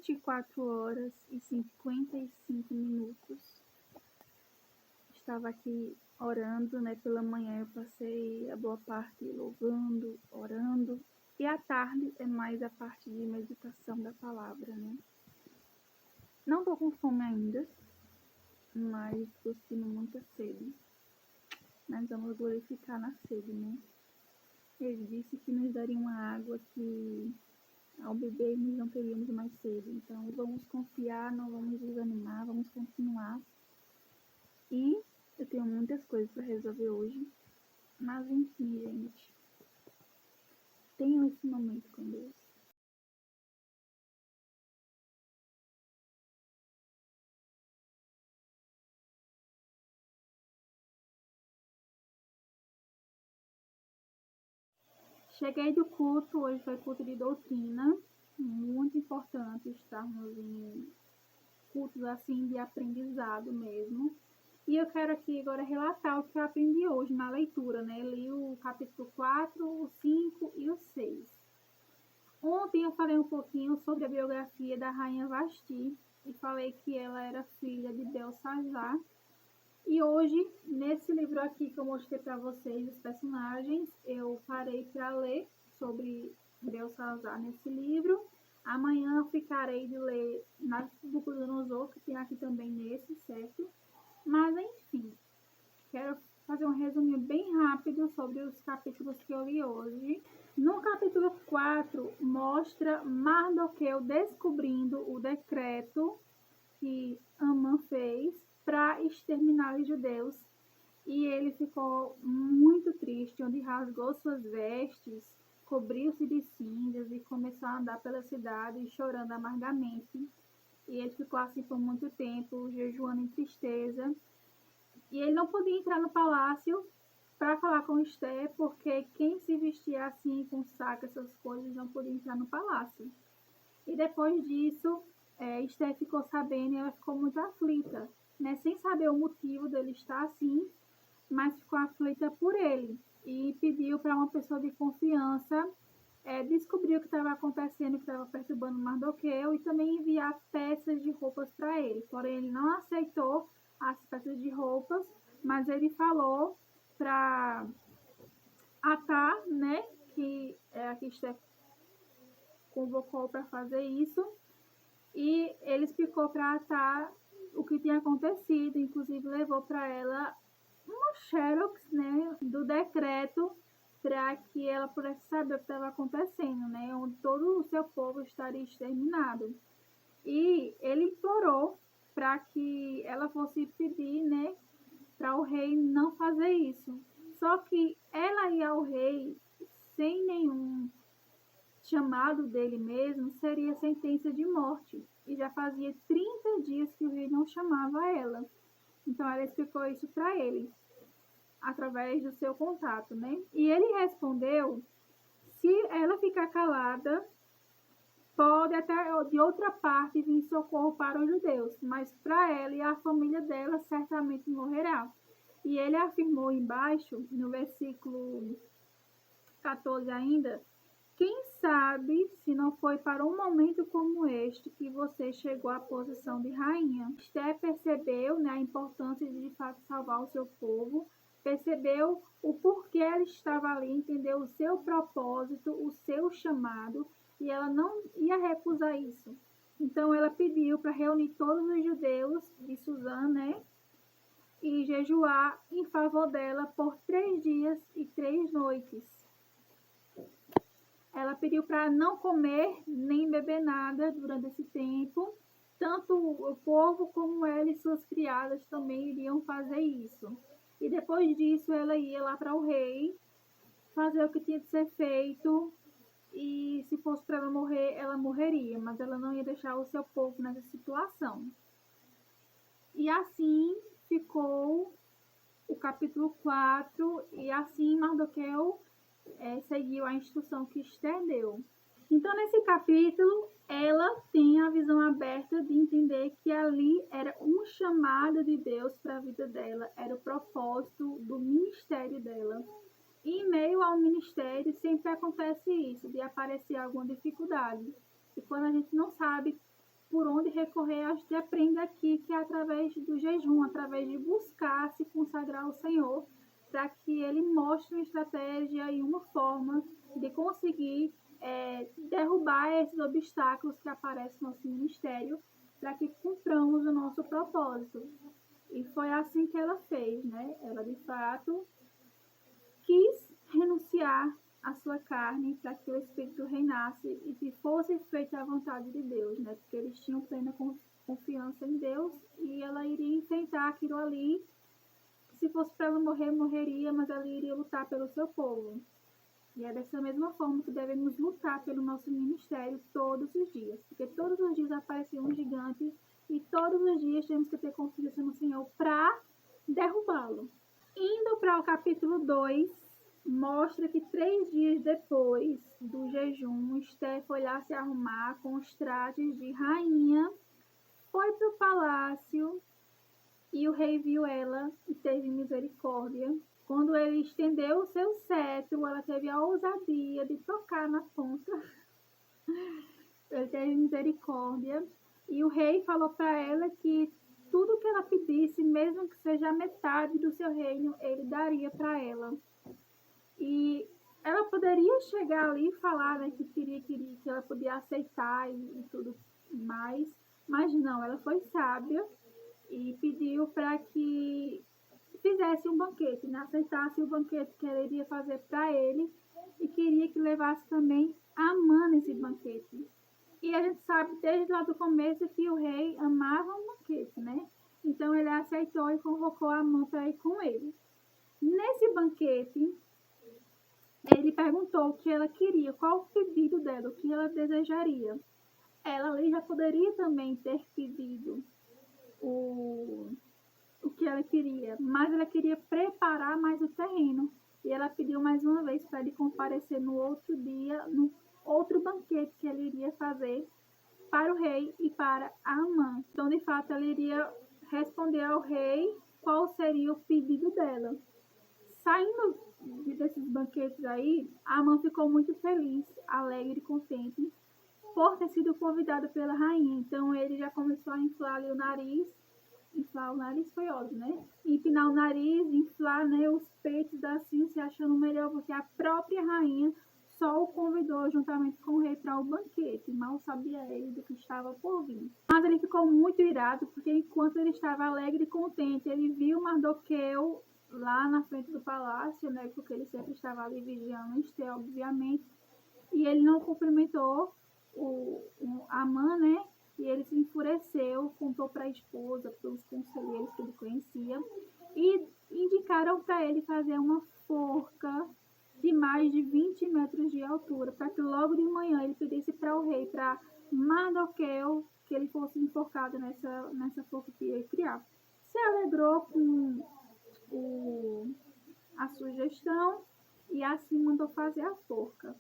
24h55. Estava aqui orando, né? Pela manhã eu passei a boa parte louvando, orando. E à tarde é mais a parte de meditação da palavra, né? Não tô com fome ainda, mas tô sentindo muita sede. Mas vamos glorificar na sede, né? Ele disse que nos daria uma água que ao bebermos não teríamos mais sede. Então vamos confiar, não vamos desanimar, vamos continuar. E eu tenho muitas coisas para resolver hoje. Mas enfim, gente. Tenho esse momento com Deus. Cheguei do culto, hoje foi culto de doutrina. Muito importante estarmos em cultos assim de aprendizado mesmo. E eu quero aqui agora relatar o que eu aprendi hoje na leitura, né? Li o capítulo 4, o 5 e o 6. Ontem eu falei um pouquinho sobre a biografia da rainha Vasti e falei que ela era filha de Belsazar. E hoje, nesse livro aqui que eu mostrei para vocês, os personagens, eu parei para ler sobre Belsazar nesse livro. Amanhã eu ficarei de ler Nabucodonosor, que tem aqui também nesse, certo? Mas, enfim, quero fazer um resuminho bem rápido sobre os capítulos que eu li hoje. No capítulo 4, mostra Mardoqueu descobrindo o decreto que Amã fez para exterminar os judeus. E ele ficou muito triste, onde rasgou suas vestes, cobriu-se de cinzas e começou a andar pela cidade chorando amargamente. E ele ficou assim por muito tempo, jejuando em tristeza. E ele não podia entrar no palácio para falar com Esther, porque quem se vestia assim, com saco, essas coisas, não podia entrar no palácio. E depois disso, Esther ficou sabendo e ela ficou muito aflita, né? Sem saber o motivo dele estar assim, mas ficou aflita por ele. E pediu para uma pessoa de confiança descobrir o que estava acontecendo, que estava perturbando Mardoqueu, e também enviar peças de roupas para ele. Porém, ele não aceitou as peças de roupas, mas ele falou para Atá, né, que é a que Esther convocou para fazer isso, e ele explicou para Atá o que tinha acontecido, inclusive levou para ela uma xerox, né, do decreto para que ela pudesse saber o que estava acontecendo, né, onde todo o seu povo estaria exterminado. E ele implorou para que ela fosse pedir, né, para o rei não fazer isso. Só que ela ir ao rei sem nenhum chamado dele mesmo seria sentença de morte. E já fazia 30 dias que o rei não chamava ela. Então ela explicou isso para ele, através do seu contato, né? E ele respondeu: se ela ficar calada, pode até de outra parte vir socorro para os judeus, mas para ela e a família dela certamente morrerá. E ele afirmou embaixo, no versículo 14 ainda: quem sabe se não foi para um momento como este que você chegou à posição de rainha. Esther percebeu, né, a importância de fato salvar o seu povo, percebeu o porquê ela estava ali, entendeu o seu propósito, o seu chamado, e ela não ia recusar isso. Então ela pediu para reunir todos os judeus de Suzã, né, e jejuar em favor dela por 3 dias e 3 noites. Ela pediu para não comer nem beber nada durante esse tempo. Tanto o povo como ela e suas criadas também iriam fazer isso. E depois disso ela ia lá para o rei, fazer o que tinha de ser feito. E se fosse para ela morrer, ela morreria. Mas ela não ia deixar o seu povo nessa situação. E assim ficou o capítulo 4. E assim Mardoqueu seguiu a instrução que Esther deu. Então, nesse capítulo, ela tem a visão aberta de entender que ali era um chamado de Deus para a vida dela, era o propósito do ministério dela. E em meio ao ministério, sempre acontece isso, de aparecer alguma dificuldade. E quando a gente não sabe por onde recorrer, a gente aprende aqui que é através do jejum, através de buscar se consagrar ao Senhor, para que Ele mostre uma estratégia e uma forma de conseguir derrubar esses obstáculos que aparecem no nosso ministério, para que cumpramos o nosso propósito. E foi assim que ela fez, né? Ela, de fato, quis renunciar à sua carne para que o Espírito reinasse e que fosse feita a vontade de Deus, né? Porque eles tinham plena confiança em Deus e ela iria enfrentar aquilo ali. Se fosse para ela morrer, morreria, mas ela iria lutar pelo seu povo. E é dessa mesma forma que devemos lutar pelo nosso ministério todos os dias, porque todos os dias aparece um gigante e todos os dias temos que ter confiança no Senhor para derrubá-lo. Indo para o capítulo 2, mostra que 3 dias depois do jejum, Esther foi lá se arrumar com os trajes de rainha, foi para o palácio e o rei viu ela e teve misericórdia. Quando ele estendeu o seu cetro, ela teve a ousadia de tocar na ponta. Ele teve misericórdia. E o rei falou para ela que tudo que ela pedisse, mesmo que seja a metade do seu reino, ele daria para ela. E ela poderia chegar ali e falar, né, que ela podia aceitar e tudo mais. Mas não, ela foi sábia e pediu para que fizesse um banquete, né? Aceitasse o banquete que ela iria fazer para ele e queria que levasse também Amã nesse banquete. E a gente sabe desde lá do começo que o rei amava um banquete, né? Então ele aceitou e convocou Amã para ir com ele. Nesse banquete, ele perguntou o que ela queria, qual o pedido dela, o que ela desejaria. Ela ali já poderia também ter pedido o que ela queria, mas ela queria preparar mais o terreno. E ela pediu mais uma vez para ele comparecer no outro dia, no outro banquete que ele iria fazer para o rei e para Amã. Então, de fato, ela iria responder ao rei qual seria o pedido dela. Saindo desses banquetes aí, Amã ficou muito feliz, alegre e contente por ter sido convidado pela rainha. Então, ele já começou a inflar ali o nariz. Inflar o nariz foi óbvio, né? Empinar o nariz, inflar, né, os peitos assim, se achando melhor, porque a própria rainha só o convidou juntamente com o rei para o banquete. Mal sabia ele do que estava por vir. Mas ele ficou muito irado, porque enquanto ele estava alegre e contente, ele viu Mardoqueu lá na frente do palácio, né? Porque ele sempre estava ali vigiando Esther, obviamente. E ele não cumprimentou Amã, né? E ele se enfureceu, contou para a esposa, para os conselheiros que ele conhecia, e indicaram para ele fazer uma forca de mais de 20 metros de altura, para que logo de manhã ele pedisse para o rei, para Mardoqueu, que ele fosse enforcado nessa forca que ele criava. Se alegrou com a sugestão e assim mandou fazer a forca.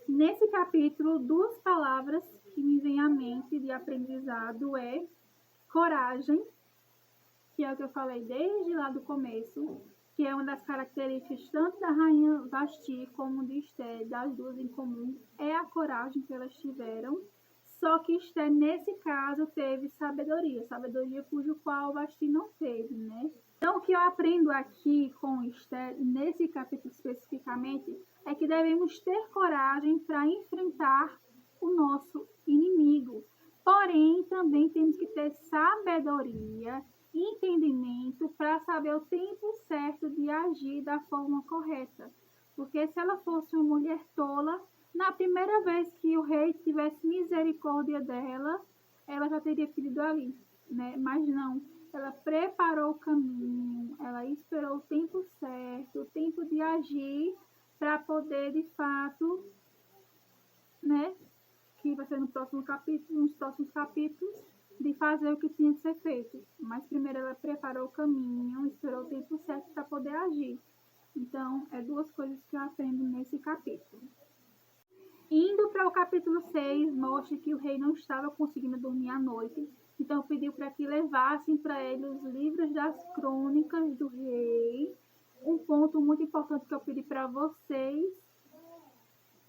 Nesse capítulo, 2 palavras que me vêm à mente de aprendizado é coragem, que é o que eu falei desde lá do começo, que é uma das características tanto da rainha Vasti como de Esther, das duas em comum, é a coragem que elas tiveram. Só que Esther, nesse caso, teve sabedoria cujo qual Vasti não teve, né? Então, o que eu aprendo aqui com Esther, nesse capítulo especificamente, é que devemos ter coragem para enfrentar o nosso inimigo. Porém, também temos que ter sabedoria e entendimento para saber o tempo certo de agir da forma correta. Porque se ela fosse uma mulher tola, na primeira vez que o rei tivesse misericórdia dela, ela já teria pedido ali, né? Mas não. Ela preparou o caminho, ela esperou o tempo certo, o tempo de agir, para poder, de fato, né, que vai ser nos próximos capítulos, de fazer o que tinha que ser feito. Mas primeiro ela preparou o caminho, esperou o tempo certo para poder agir. Então, é 2 coisas que eu aprendo nesse capítulo. Indo para o capítulo 6, mostra que o rei não estava conseguindo dormir à noite, então pediu para que levassem para ele os livros das crônicas do rei. Um ponto muito importante que eu pedi para vocês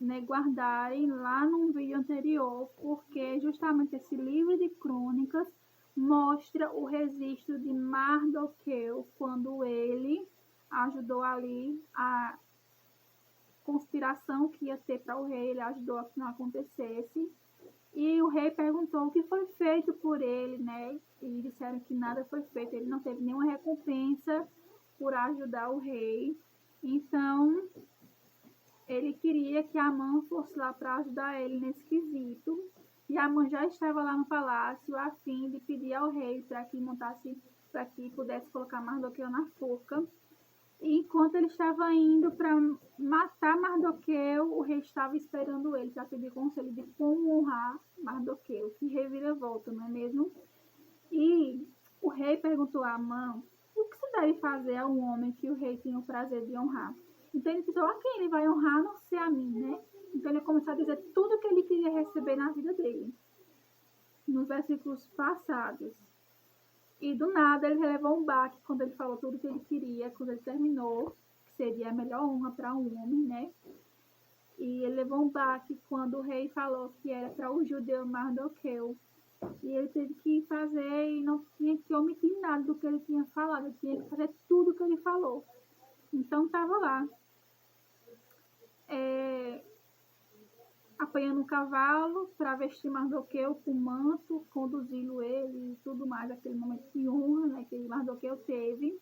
né, guardarem lá num vídeo anterior, porque justamente esse livro de crônicas mostra o registro de Mardoqueu quando ele ajudou ali a conspiração que ia ter para o rei, ele ajudou a que não acontecesse. E o rei perguntou o que foi feito por ele, né? E disseram que nada foi feito, ele não teve nenhuma recompensa por ajudar o rei. Então, ele queria que Amã fosse lá para ajudar ele nesse quesito. E Amã já estava lá no palácio a fim de pedir ao rei para que pudesse colocar Mardoqueu na forca. E enquanto ele estava indo para matar Mardoqueu, o rei estava esperando ele para pedir conselho de como honrar Mardoqueu. Que reviravolta, não é mesmo? E o rei perguntou a Amã o que se deve fazer a um homem que o rei tinha o prazer de honrar. Então ele pensou, a quem ele vai honrar, a não ser a mim, né? Então ele começou a dizer tudo que ele queria receber na vida dele, nos versículos passados. E do nada ele levou um baque quando ele falou tudo que ele queria, quando ele terminou, que seria a melhor honra para um homem, né? E ele levou um baque quando o rei falou que era para o judeu Mardoqueu. E ele teve que fazer e não tinha que omitir nada do que ele tinha falado, ele tinha que fazer tudo o que ele falou. Então estava lá, apanhando um cavalo para vestir Mardoqueu com manto, conduzindo ele e tudo mais, aquele momento de honra, né, que Mardoqueu teve.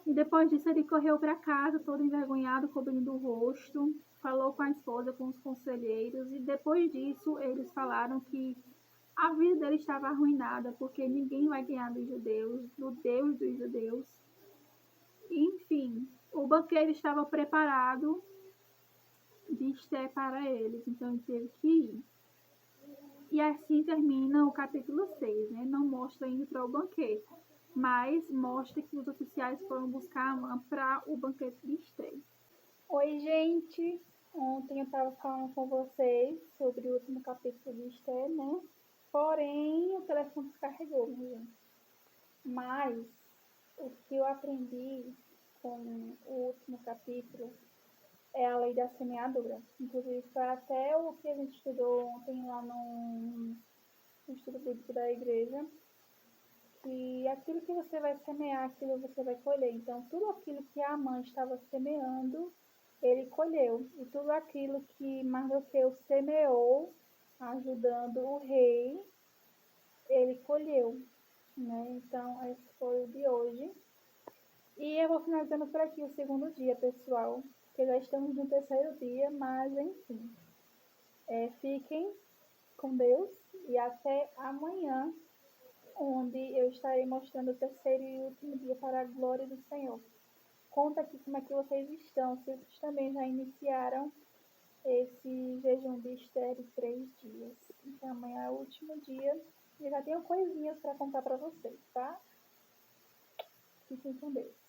E depois disso ele correu para casa, todo envergonhado, cobrindo o rosto, falou com a esposa, com os conselheiros, e depois disso eles falaram que a vida dele estava arruinada, porque ninguém vai ganhar dos judeus, do Deus dos judeus. Enfim, o banqueiro estava preparado de Esther para eles, então ele teve que ir. E assim termina o capítulo 6, né? Não mostra indo para o banquete, mas mostra que os oficiais foram buscar Amã para o banquete de Esther. Oi, gente! Ontem eu estava falando com vocês sobre o último capítulo de Esther, né? Porém, o telefone descarregou, né, gente? Mas o que eu aprendi com o último capítulo é a lei da semeadura. Inclusive, foi até o que a gente estudou ontem lá no estudo bíblico da igreja, que aquilo que você vai semear, aquilo você vai colher. Então, tudo aquilo que a mãe estava semeando, ele colheu. E tudo aquilo que Mardoqueu semeou, ajudando o rei, ele colheu, né? Então, esse foi o de hoje. E eu vou finalizando por aqui o segundo dia, pessoal, porque já estamos no terceiro dia, mas enfim. Fiquem com Deus e até amanhã, onde eu estarei mostrando o terceiro e último dia para a glória do Senhor. Conta aqui como é que vocês estão, se vocês também já iniciaram esse jejum de Esther de 3 dias. Então amanhã é o último dia e já tenho coisinhas para contar para vocês, tá? Fiquem com Deus.